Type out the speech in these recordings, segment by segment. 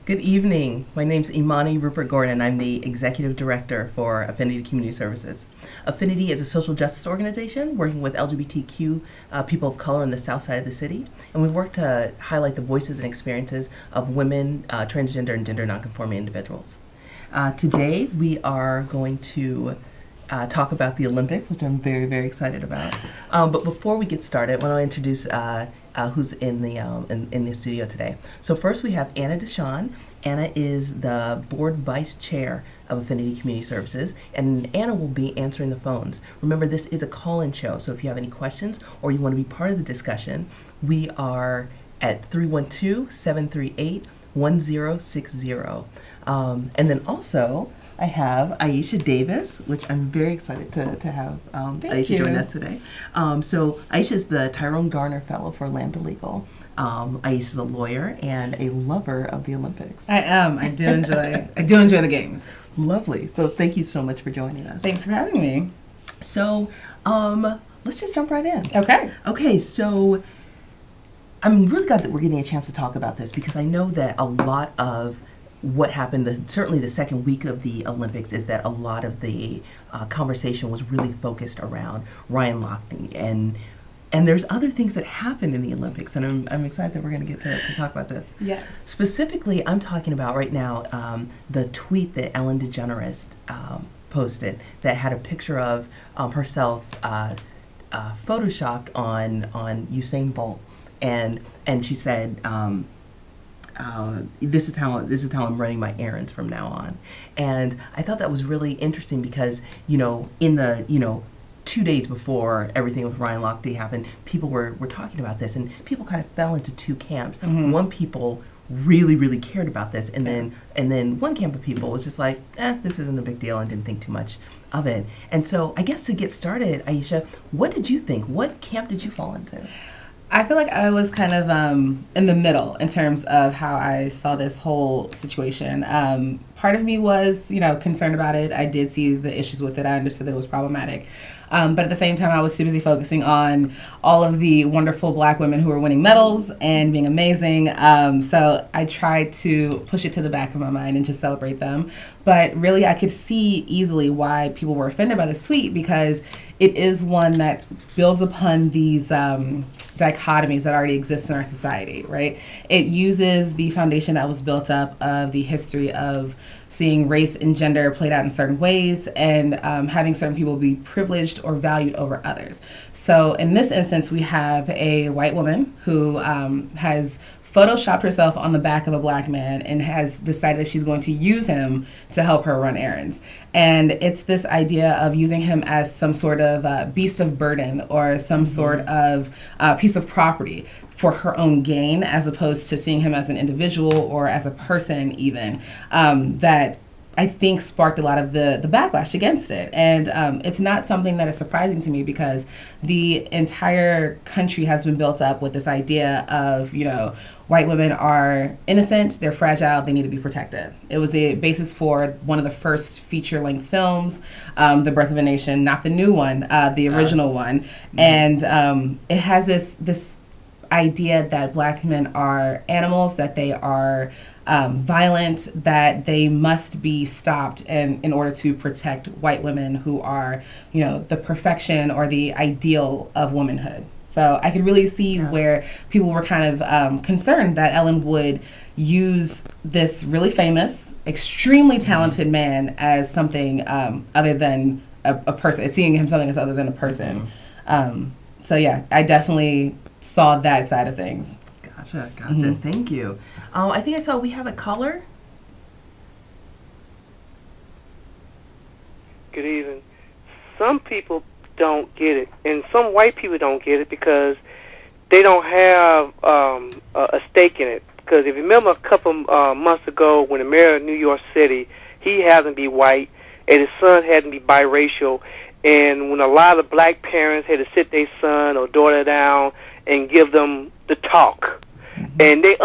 Good evening. My name's Imani Rupert Gordon. I'm the Executive Director for Affinity Community Services. Affinity is a social justice organization working with LGBTQ people of color in the south side of the city. And we work to highlight the voices and experiences of women, transgender, and gender nonconforming individuals. Today, we are going to talk about the Olympics, which I'm very, very excited about. But before we get started, I want to introduce who's in the studio today. So first we have Anna DeShawn. Anna is the board vice chair of Affinity Community Services, and Anna will be answering the phones. Remember, this is a call-in show, so if you have any questions or you want to be part of the discussion, we are at 312-738-1060. And then also, I have Aisha Davis, which I'm very excited to have Aisha join us today. So Aisha is the Tyrone Garner Fellow for Lambda Legal. Aisha is a lawyer and a lover of the Olympics. I am. I do enjoy the games. Lovely. So thank you so much for joining us. Thanks for having me. So let's just jump right in. Okay. Okay, so I'm really glad that we're getting a chance to talk about this because I know that a lot of what happened, certainly the second week of the Olympics, is that a lot of the conversation was really focused around Ryan Lochte, and there's other things that happened in the Olympics, and I'm excited that we're going to get to talk about this. Yes. Specifically, I'm talking about right now the tweet that Ellen DeGeneres posted that had a picture of herself photoshopped on Usain Bolt, and she said, this is how I'm running my errands from now on. And I thought that was really interesting because, in the, 2 days before everything with Ryan Lochte happened, people were talking about this, and people kind of fell into two camps. Mm-hmm. One, people really, really cared about this, and then one camp of people was just like, this isn't a big deal, and didn't think too much of it. And so I guess to get started, Aisha, what did you think? What camp did you fall into? I feel like I was kind of in the middle in terms of how I saw this whole situation. Part of me was, concerned about it. I did see the issues with it. I understood that it was problematic. But at the same time, I was too busy focusing on all of the wonderful Black women who were winning medals and being amazing. So I tried to push it to the back of my mind and just celebrate them. But really, I could see easily why people were offended by this tweet because it is one that builds upon these dichotomies that already exist in our society, right? It uses the foundation that was built up of the history of seeing race and gender played out in certain ways and having certain people be privileged or valued over others. So in this instance, we have a white woman who has photoshopped herself on the back of a Black man and has decided that she's going to use him to help her run errands. And it's this idea of using him as some sort of beast of burden or some sort of piece of property for her own gain, as opposed to seeing him as an individual or as a person even, that I think sparked a lot of the backlash against it. And it's not something that is surprising to me because the entire country has been built up with this idea of, white women are innocent, they're fragile, they need to be protected. It was the basis for one of the first feature-length films, The Birth of a Nation, not the new one, the original one. And it has this idea that Black men are animals, that they are violent, that they must be stopped in order to protect white women who are, the perfection or the ideal of womanhood. So I could really see where people were kind of concerned that Ellen would use this really famous, extremely talented man as something other than a person, seeing him something as other than a person. So yeah, I definitely saw that side of things. Gotcha. Thank you. I think I saw we have a caller. Good evening. Some people don't get it, and some white people don't get it because they don't have a stake in it. Because if you remember a couple months ago when the mayor of New York City, he happened to be white, and his son had to be biracial, and when a lot of Black parents had to sit their son or daughter down and give them the talk, and they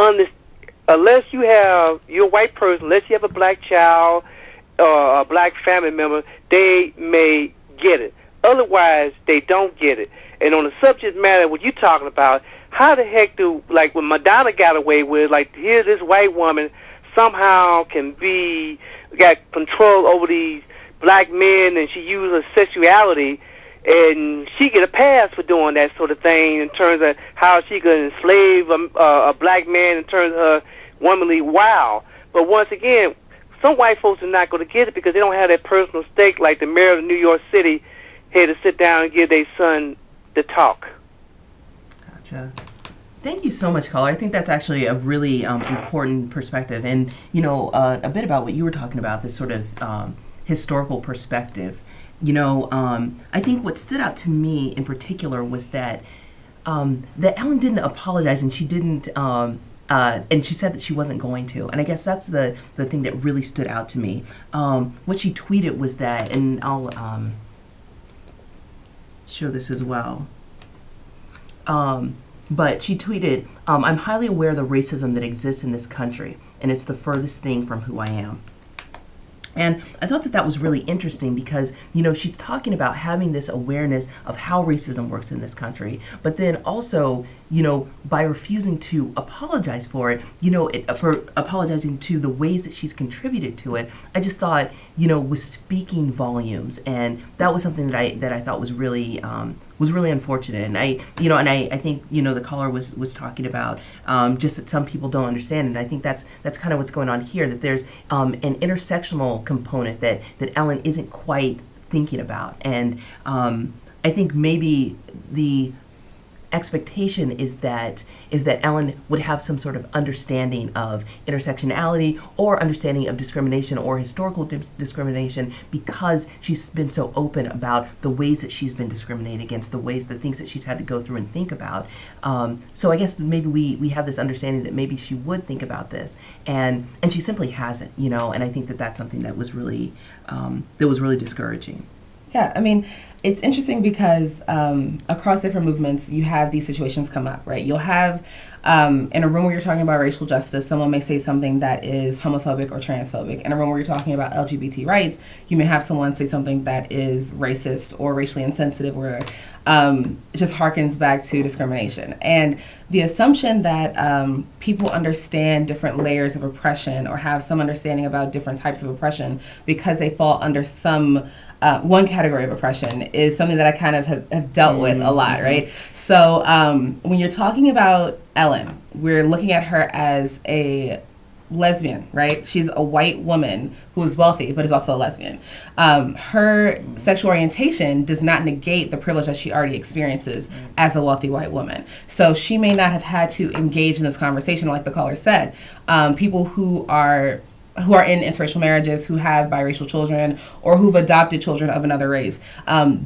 unless you're a white person, unless you have a Black child or a Black family member, they may get it. Otherwise, they don't get it. And on the subject matter, what you're talking about, how the heck when Madonna got away with, here's this white woman somehow can got control over these black men, and she used her sexuality, and she get a pass for doing that sort of thing in terms of how she could enslave a black man in terms of her womanly wow. But once again, some white folks are not going to get it because they don't have that personal stake like the mayor of New York City had to sit down and give their son the talk. Gotcha. Thank you so much, caller. I think that's actually a really important perspective. And, a bit about what you were talking about, this sort of historical perspective. I think what stood out to me in particular was that Ellen didn't apologize, and she didn't, and she said that she wasn't going to. And I guess that's the thing that really stood out to me. What she tweeted was that, and I'll show this as well. But she tweeted, "I'm highly aware of the racism that exists in this country, and it's the furthest thing from who I am." And I thought that was really interesting because, she's talking about having this awareness of how racism works in this country, but then also, by refusing to apologize for it, for apologizing to the ways that she's contributed to it, I just thought, was speaking volumes. And that was something that I thought was really unfortunate. And I think, the caller was talking about just that some people don't understand. And I think that's kind of what's going on here, that there's an intersectional component that Ellen isn't quite thinking about. And I think maybe the expectation is that Ellen would have some sort of understanding of intersectionality or understanding of discrimination or historical discrimination, because she's been so open about the ways that she's been discriminated against, the things that she's had to go through and think about. So I guess maybe we have this understanding that maybe she would think about this, and she simply hasn't, and I think that's something that was really discouraging. Yeah, I mean, it's interesting because across different movements, you have these situations come up, right? You'll have, in a room where you're talking about racial justice, someone may say something that is homophobic or transphobic. In a room where you're talking about LGBT rights, you may have someone say something that is racist or racially insensitive, or it just harkens back to discrimination. And the assumption that people understand different layers of oppression or have some understanding about different types of oppression because they fall under some one category of oppression is something that I kind of have dealt with a lot, right? So when you're talking about Ellen, we're looking at her as a lesbian, right? She's a white woman who is wealthy, but is also a lesbian. Her sexual orientation does not negate the privilege that she already experiences as a wealthy white woman. So she may not have had to engage in this conversation, like the caller said. People who are in interracial marriages, who have biracial children, or who've adopted children of another race,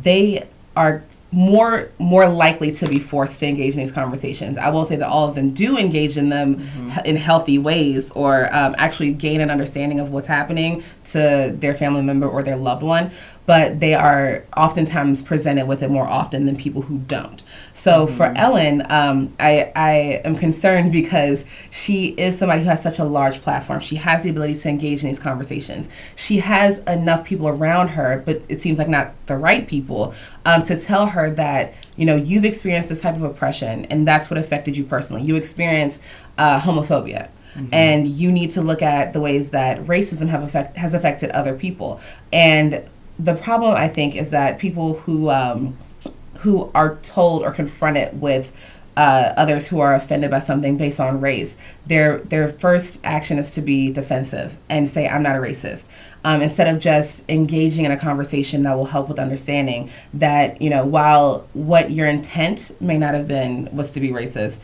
they are more likely to be forced to engage in these conversations. I will say that all of them do engage in them in healthy ways, or actually gain an understanding of what's happening to their family member or their loved one, but they are oftentimes presented with it more often than people who don't. So for Ellen, I am concerned because she is somebody who has such a large platform. She has the ability to engage in these conversations. She has enough people around her, but it seems like not the right people, to tell her that, you've experienced this type of oppression, and that's what affected you personally. You experienced homophobia. And you need to look at the ways that racism has affected other people. And the problem, I think, is that people who are told or confronted with others who are offended by something based on race, their first action is to be defensive and say, I'm not a racist. Instead of just engaging in a conversation that will help with understanding that, while what your intent may not have been was to be racist,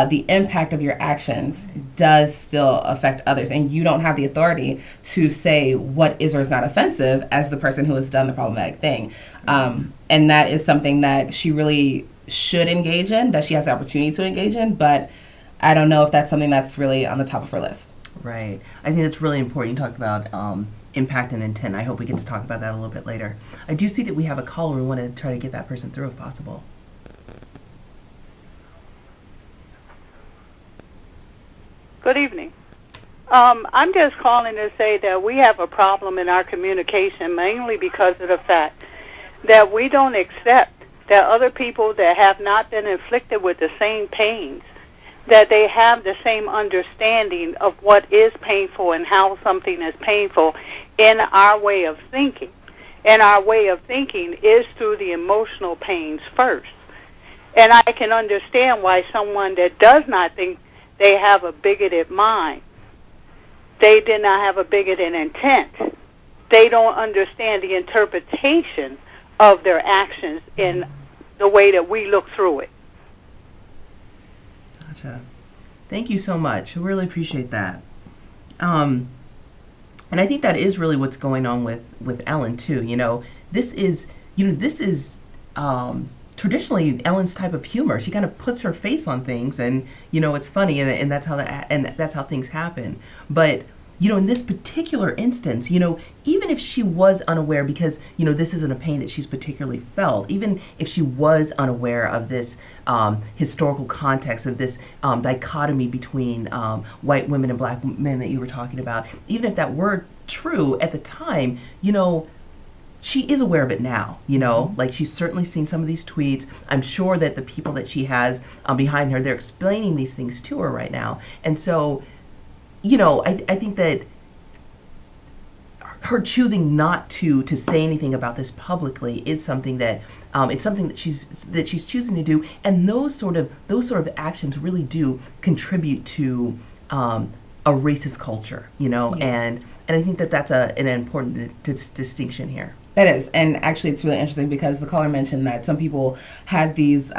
the impact of your actions does still affect others. And you don't have the authority to say what is or is not offensive as the person who has done the problematic thing. And that is something that she really should engage in, that she has the opportunity to engage in, but I don't know if that's something that's really on the top of her list. Right. I think that's really important. You talked about impact and intent. I hope we get to talk about that a little bit later. I do see that we have a caller. We want to try to get that person through if possible. Good evening. I'm just calling to say that we have a problem in our communication, mainly because of the fact that we don't accept that other people that have not been inflicted with the same pains that they have the same understanding of what is painful and how something is painful in our way of thinking. And our way of thinking is through the emotional pains first. And I can understand why someone that does not think they have a bigoted mind, they did not have a bigoted intent, they don't understand the interpretation of their actions in the way that we look through it. Gotcha. Thank you so much. I really appreciate that. And I think that is really what's going on with Ellen too. This is traditionally Ellen's type of humor. She kind of puts her face on things, and it's funny, and that's how things happen. But in this particular instance, even if she was unaware, because this isn't a pain that she's particularly felt, even if she was unaware of this historical context of this dichotomy between white women and black men that you were talking about, even if that were true at the time, she is aware of it now, like she's certainly seen some of these tweets. I'm sure that the people that she has behind her, they're explaining these things to her right now. And so, I think that her choosing not to say anything about this publicly is something that it's something that she's choosing to do, and those sort of actions really do contribute to a racist culture, Yes. And I think that that's an important distinction here. That is, and actually it's really interesting because the caller mentioned that some people had these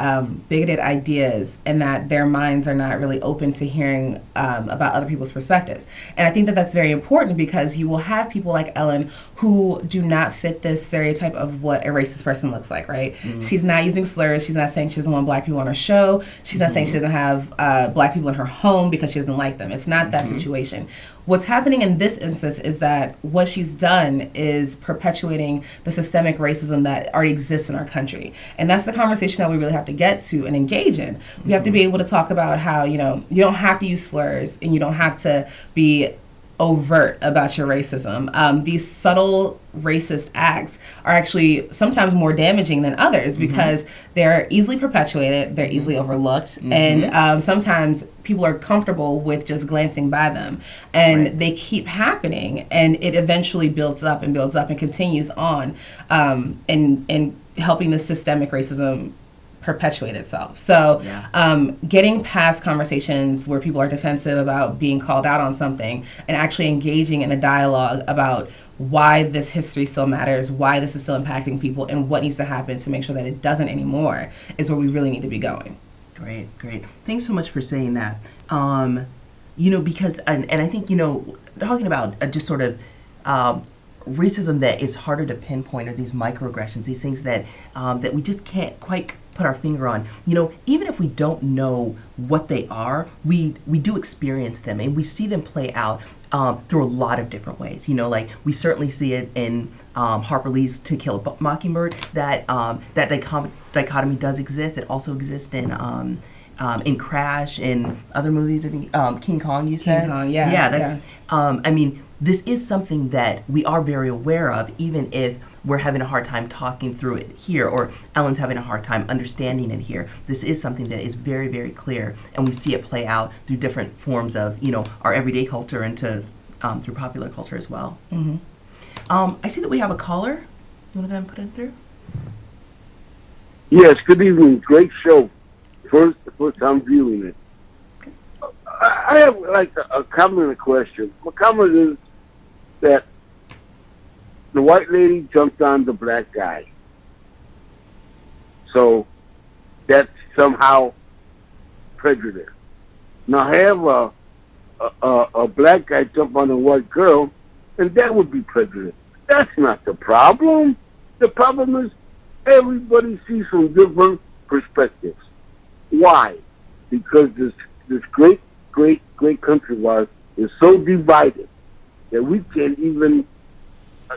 bigoted ideas and that their minds are not really open to hearing about other people's perspectives. And I think that that's very important because you will have people like Ellen who do not fit this stereotype of what a racist person looks like, right? Mm-hmm. She's not using slurs. She's not saying she doesn't want black people on her show. She's not saying she doesn't have black people in her home because she doesn't like them. It's not that situation. What's happening in this instance is that what she's done is perpetuating the systemic racism that already exists in our country. And that's the conversation that we really have to get to and engage in. We have to be able to talk about how, you don't have to use slurs and you don't have to be overt about your racism. These subtle racist acts are actually sometimes more damaging than others because they're easily perpetuated, they're easily overlooked, and sometimes people are comfortable with just glancing by them, and they keep happening, and it eventually builds up and continues on, and helping the systemic racism perpetuate itself. So getting past conversations where people are defensive about being called out on something and actually engaging in a dialogue about why this history still matters, why this is still impacting people, and what needs to happen to make sure that it doesn't anymore is where we really need to be going. Great. Thanks so much for saying that. Because, and I think, talking about just sort of racism that is harder to pinpoint are these microaggressions, these things that that we just can't quite put our finger on. Even if we don't know what they are, we do experience them, and we see them play out through a lot of different ways. Like we certainly see it in Harper Lee's To Kill a Mockingbird. That dichotomy does exist. It also exists in Crash, in other movies. I think King Kong. You said King Kong, yeah. That's. I mean, this is something that we are very aware of, even if we're having a hard time talking through it here, or Ellen's having a hard time understanding it here. This is something that is very, very clear, and we see it play out through different forms of, our everyday culture and through popular culture as well. I see that we have a caller. You want to go ahead and put it through? Yes, good evening. Great show. First time viewing it. I have a comment and a question. My comment is that the white lady jumped on the black guy. So that's somehow prejudice. Now have a black guy jump on a white girl, and that would be prejudice. That's not the problem. The problem is everybody sees from different perspectives. Why? Because this great country of ours is so divided that we can't even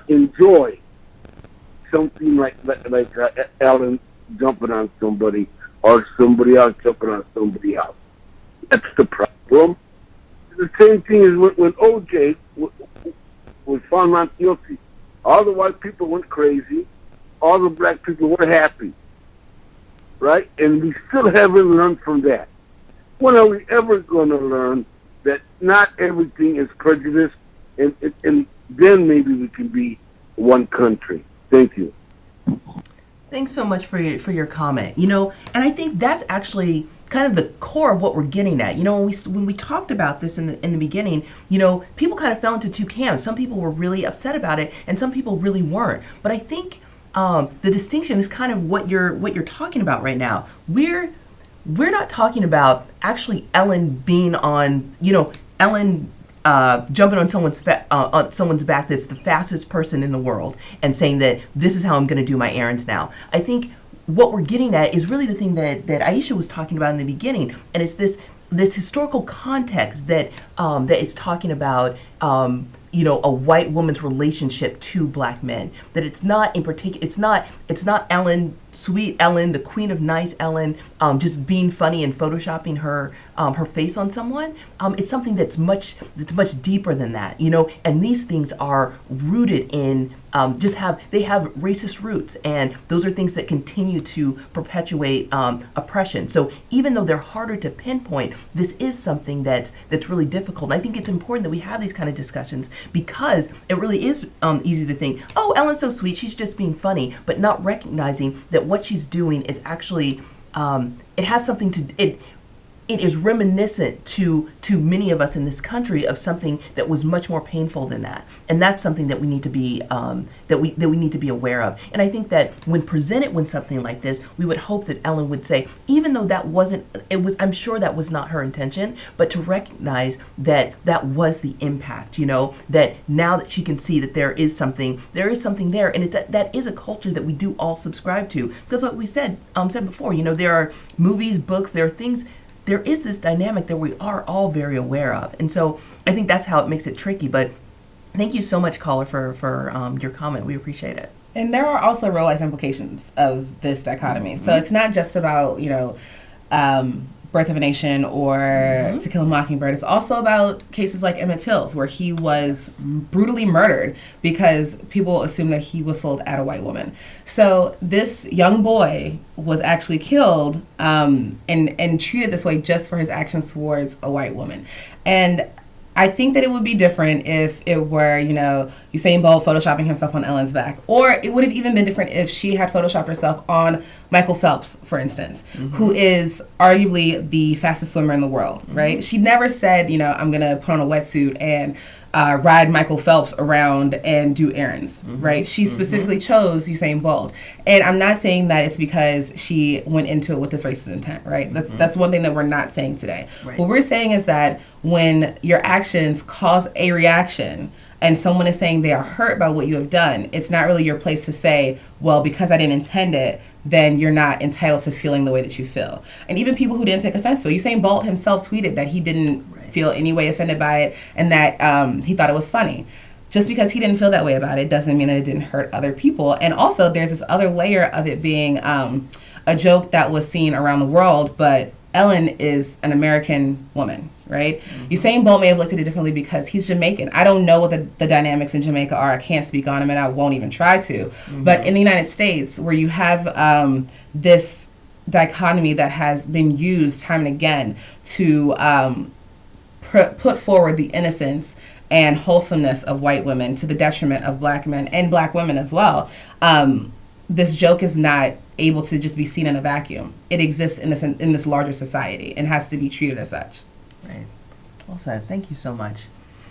enjoy something like Ellen jumping on somebody or somebody else jumping on somebody else. That's the problem. The same thing is when O.J. was found not guilty. All the white people went crazy. All the black people were happy. Right? And we still haven't learned from that. When are we ever going to learn that not everything is prejudice, and then maybe we can be one country? Thank you. Thanks so much for your comment. You know, and I think that's actually kind of the core of what we're getting at. You know, when we talked about this in the beginning, you know, people kind of fell into two camps. Some people were really upset about it, and some people really weren't. But I think the distinction is kind of what you're talking about right now. We're not talking about actually Ellen being on, you know, Ellen jumping on someone's back that's the fastest person in the world and saying that this is how I'm going to do my errands now. I think what we're getting at is really the thing that Aisha was talking about in the beginning, and it's this historical context that that is talking about you know, a white woman's relationship to black men. That it's not in particular, it's not Ellen, sweet Ellen, the queen of nice Ellen, just being funny and photoshopping her face on someone. It's something that's much deeper than that, you know. And these things are rooted in they have racist roots, and those are things that continue to perpetuate oppression. So even though they're harder to pinpoint, this is something that's really difficult. And I think it's important that we have these kind of discussions, because it really is easy to think, oh, Ellen's so sweet, she's just being funny, but not recognizing that what she's doing is actually, it has something to, it is reminiscent to many of us in this country of something that was much more painful than that, and that's something that we need to be that we need to be aware of. And I think that when presented with something like this, we would hope that Ellen would say, even though that wasn't, I'm sure that was not her intention, but to recognize that that was the impact. You know, that now that she can see that there is something there, and that is a culture that we do all subscribe to, because what we said before, you know, there are movies, books, there are things. There is this dynamic that we are all very aware of. And so I think that's how it makes it tricky. But thank you so much, caller, for your comment. We appreciate it. And there are also real life implications of this dichotomy. So it's not just about, you know, Birth of a Nation or To Kill a Mockingbird. It's also about cases like Emmett Till's, where he was brutally murdered because people assumed that he was sold at a white woman. So this young boy was actually killed and treated this way just for his actions towards a white woman. And I think that it would be different if it were, you know, Usain Bolt photoshopping himself on Ellen's back. Or it would have even been different if she had photoshopped herself on Michael Phelps, for instance, who is arguably the fastest swimmer in the world, right? She never said, you know, I'm going to put on a wetsuit and ride Michael Phelps around and do errands, right? She specifically chose Usain Bolt. And I'm not saying that it's because she went into it with this racist intent, right? That's one thing that we're not saying today. Right. What we're saying is that when your actions cause a reaction and someone is saying they are hurt by what you have done, it's not really your place to say, well, because I didn't intend it, then you're not entitled to feeling the way that you feel. And even people who didn't take offense to it, Usain Bolt himself tweeted that he didn't feel any way offended by it, and that he thought it was funny. Just because he didn't feel that way about it doesn't mean that it didn't hurt other people. And also there's this other layer of it being a joke that was seen around the world, but Ellen is an American woman, right? Usain Bolt may have looked at it differently because he's Jamaican. I don't know what the dynamics in Jamaica are. I can't speak on them, and I won't even try to. But in the United States, where you have this dichotomy that has been used time and again to put forward the innocence and wholesomeness of white women to the detriment of black men and black women as well, this joke is not able to just be seen in a vacuum. It exists in this larger society and has to be treated as such. Right. Well said. Thank you so much.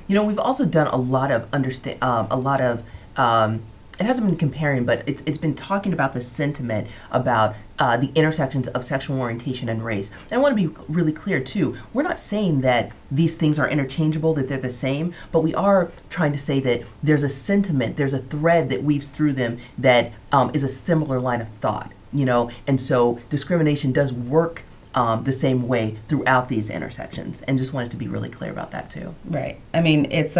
You know, we've also done a lot of it hasn't been comparing, but it's been talking about the sentiment about the intersections of sexual orientation and race. And I want to be really clear, too. We're not saying that these things are interchangeable, that they're the same, but we are trying to say that there's a sentiment, there's a thread that weaves through them that is a similar line of thought, you know? And so discrimination does work the same way throughout these intersections. And just wanted to be really clear about that, too. Right. I mean, it's...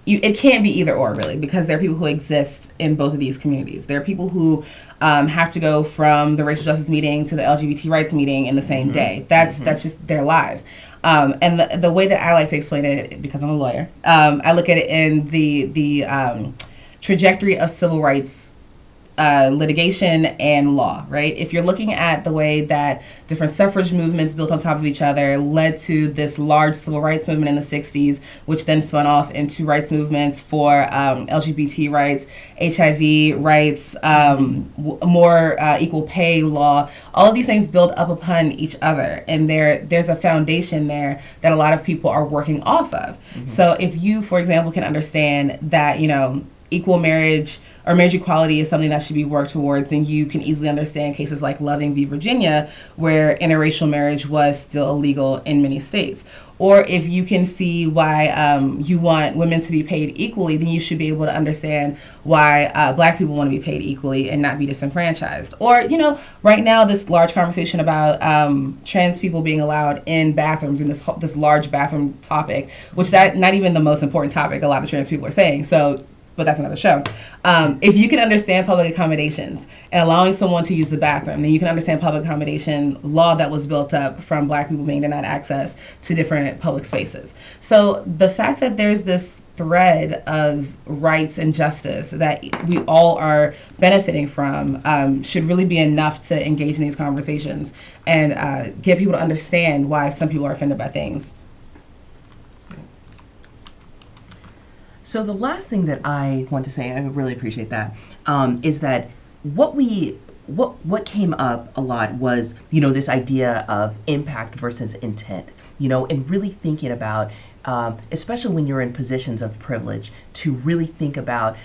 it can't be either or, really, because there are people who exist in both of these communities. There are people who have to go from the racial justice meeting to the LGBT rights meeting in the same day. That's just their lives. And the way that I like to explain it, because I'm a lawyer, I look at it in the trajectory of civil rights litigation and law, right? If you're looking at the way that different suffrage movements built on top of each other led to this large civil rights movement in the 60s, which then spun off into rights movements for LGBT rights, HIV rights, more equal pay law, all of these things build up upon each other. And there's a foundation there that a lot of people are working off of. So if you, for example, can understand that, equal marriage or marriage equality is something that should be worked towards, then you can easily understand cases like Loving v. Virginia, where interracial marriage was still illegal in many states. Or if you can see why you want women to be paid equally, then you should be able to understand why Black people want to be paid equally and not be disenfranchised. Or, right now, this large conversation about trans people being allowed in bathrooms, in this large bathroom topic, which that not even the most important topic a lot of trans people are saying. But that's another show. If you can understand public accommodations and allowing someone to use the bathroom, then you can understand public accommodation law that was built up from Black people being denied access to different public spaces. So the fact that there's this thread of rights and justice that we all are benefiting from should really be enough to engage in these conversations and get people to understand why some people are offended by things. So the last thing that I want to say, I really appreciate that, is that what came up a lot was, this idea of impact versus intent, and really thinking about, especially when you're in positions of privilege, to really think about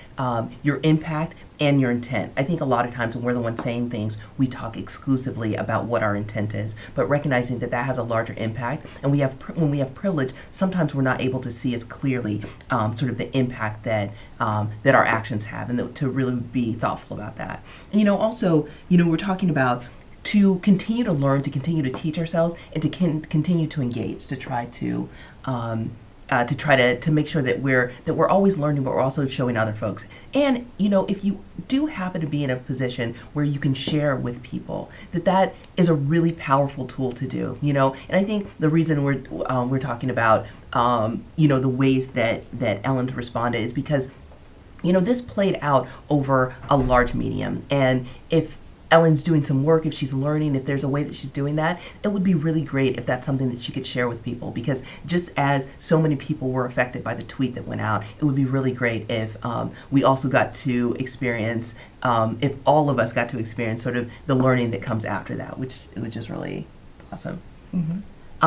your impact and your intent. I think a lot of times when we're the ones saying things, we talk exclusively about what our intent is, but recognizing that that has a larger impact. And when we have privilege, sometimes we're not able to see as clearly sort of the impact that that our actions have, and to really be thoughtful about that. And also, we're talking about to continue to learn, to continue to teach ourselves, and to continue to engage, to try to make sure that we're always learning, but we're also showing other folks. And if you do happen to be in a position where you can share with people, that is a really powerful tool to do. And I think the reason we're talking about the ways that Ellen's responded is because this played out over a large medium, and if Ellen's doing some work, if she's learning, if there's a way that she's doing that, it would be really great if that's something that she could share with people. Because just as so many people were affected by the tweet that went out, it would be really great if we also got to experience, if all of us got to experience sort of the learning that comes after that, which is really awesome.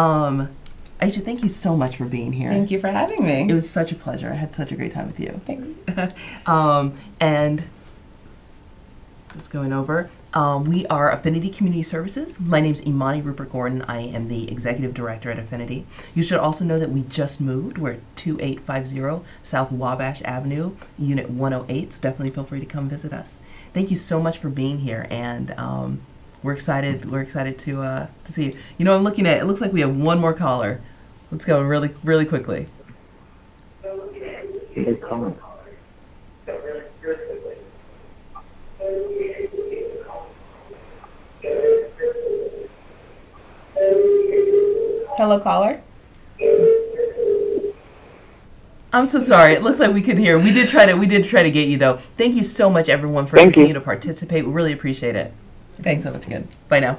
Aisha, thank you so much for being here. Thank you for having me. It was such a pleasure. I had such a great time with you. Thanks. And just going over. We are Affinity Community Services. My name is Imani Rupert Gordon. I am the Executive Director at Affinity. You should also know that we just moved. We're at 2850 South Wabash Avenue, Unit 108, so definitely feel free to come visit us. Thank you so much for being here, and we're excited to see you. I'm looking at, it looks like we have one more caller. Let's go really, really quickly. Hey, come Hello, caller. I'm so sorry. It looks like we couldn't hear. We did try to get you though. Thank you so much, everyone, for continuing to participate. We really appreciate it. Thanks so much again. Bye now.